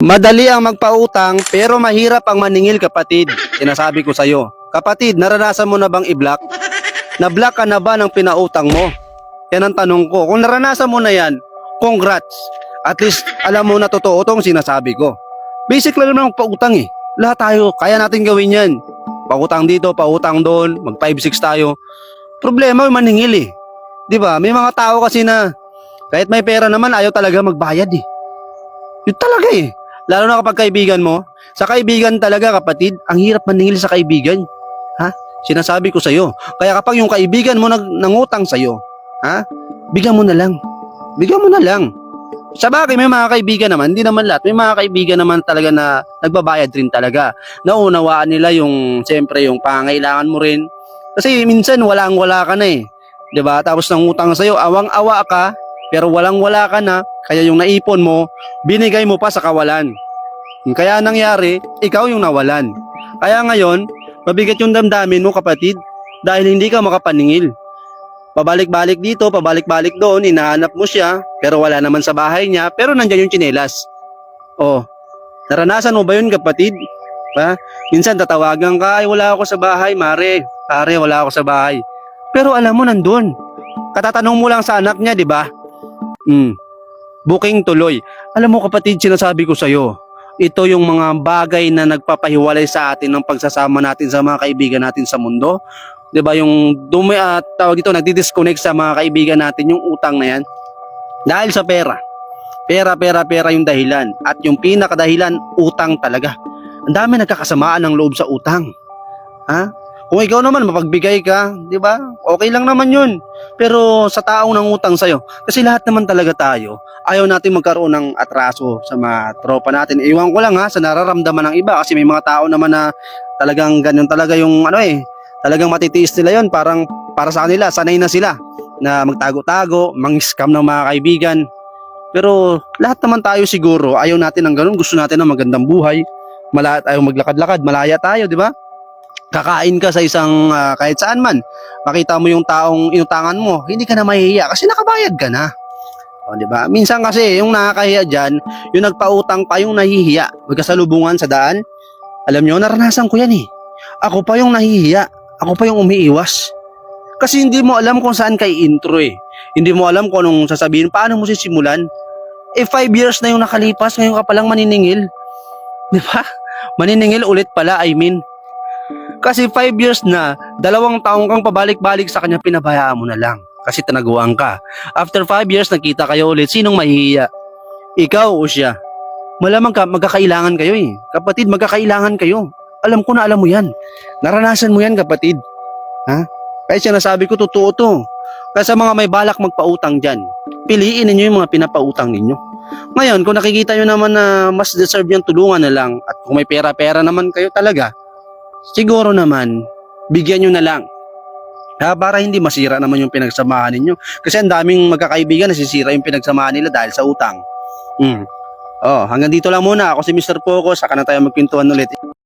Madali ang magpautang pero mahirap ang maningil, kapatid. Sinasabi ko sa'yo. Kapatid, naranasan mo na bang i-block? Na-block ka na ba ng pinautang mo? Yan ang tanong ko. Kung naranasan mo na yan, congrats. At least alam mo na totoo itong sinasabi ko. Basic lang naman magpautang eh. Lahat tayo, kaya natin gawin yan. Pautang dito, pautang doon, mag 5-6 tayo. Problema yung maningil eh. 'Di ba? May mga tao kasi na kahit may pera naman ayaw talaga magbayad eh. Yun talaga eh. Lalo na kapag kaibigan mo. Sa kaibigan talaga, kapatid, ang hirap maningil sa kaibigan. Ha? Sinasabi ko sa'yo. Kaya kapag yung kaibigan mo nangutang sa'yo, ha? Bigyan mo na lang. Bigyan mo na lang. Sa bagay, may mga kaibigan naman, hindi naman lahat. May mga kaibigan naman talaga na nagbabayad rin talaga. Naunawaan nila yung, siyempre, yung pangailangan mo rin. Kasi minsan, walang-wala ka na eh. 'Di ba? Tapos nangutang sa'yo, awang-awa ka, pero walang-wala ka na, kaya yung naipon mo, binigay mo pa sa kawalan. Kaya nangyari, ikaw yung nawalan. Kaya ngayon, mabigat yung damdamin mo, kapatid, dahil hindi ka makapaningil. Pabalik-balik dito, pabalik-balik doon, hinahanap mo siya, pero wala naman sa bahay niya, pero nandyan yung tsinelas. Oh, naranasan mo ba yun, kapatid? Ha? Minsan tatawagan ka, ay wala ako sa bahay, mare. Pare, wala ako sa bahay. Pero alam mo nandun. Katatanong mo lang sa anak niya, di ba? Booking tuloy. Alam mo, kapatid, sinasabi ko sa'yo, ito yung mga bagay na nagpapahiwalay sa atin ng pagsasama natin sa mga kaibigan natin sa mundo. 'Di ba? Yung tawag dito, nagdi-disconnect sa mga kaibigan natin yung utang na yan. Dahil sa pera. Pera yung dahilan. At yung pinakadahilan, utang talaga. Ang dami nagkakasamaan ng loob sa utang. Ha? Kung ikaw naman mapagbigay ka, 'di ba? Okay lang naman 'yun. Pero sa taong nangutang sa iyo, kasi lahat naman talaga tayo, ayaw natin magkaroon ng atraso sa mga tropa natin. Iwan ko lang ha sa nararamdaman ng iba, kasi may mga tao naman na talagang ganyan talaga yung talagang matitiis nila 'yon, parang para sa kanila sanay na sila na magtago-tago, mang-scam ng mga kaibigan. Pero lahat naman tayo siguro, ayaw natin ng ganun, gusto natin ng magandang buhay. Ayaw maglakad-lakad, malaya tayo, 'di ba? Kakain ka sa isang kahit saan man, makita mo yung taong inutangan mo, hindi ka na mahihiya kasi nakabayad ka na. O, di ba? Minsan kasi yung nakakahiya diyan, yung nagpautang pa yung nahihiya. Magkasalubungan sa daan. Alam nyo, naranasan ko yan eh. Ako pa yung nahihiya. Ako pa yung umiiwas. Kasi hindi mo alam kung saan kay intro eh. Hindi mo alam kung anong sasabihin, paano mo sisimulan. 5 years na yung nakalipas, ngayon ka palang maniningil. Di ba? Maniningil ulit pala, I mean. Kasi 5 years na, 2 taong kang pabalik-balik sa kanya, pinabayaan mo na lang. Kasi tinaguan ka. After 5 years, nakita kayo ulit, sinong mahihiya? Ikaw o siya? Malamang ka, magkakailangan kayo eh. Kapatid, magkakailangan kayo. Alam ko na alam mo yan. Naranasan mo yan, kapatid. Ha? Kaya sinasabi ko, totoo to. Kaya sa mga may balak magpautang dyan, piliin ninyo yung mga pinapautang ninyo. Ngayon, kung nakikita nyo naman na mas deserve niyang tulungan na lang, at kung may pera-pera naman kayo talaga, siguro naman, bigyan nyo na lang. Para hindi masira naman yung pinagsamahan ninyo. Kasi ang daming magkakaibigan nasisira yung pinagsamahan nila dahil sa utang. Hanggang dito lang muna. Ako si Mr. Poco. Saka na tayo magpintuan ulit.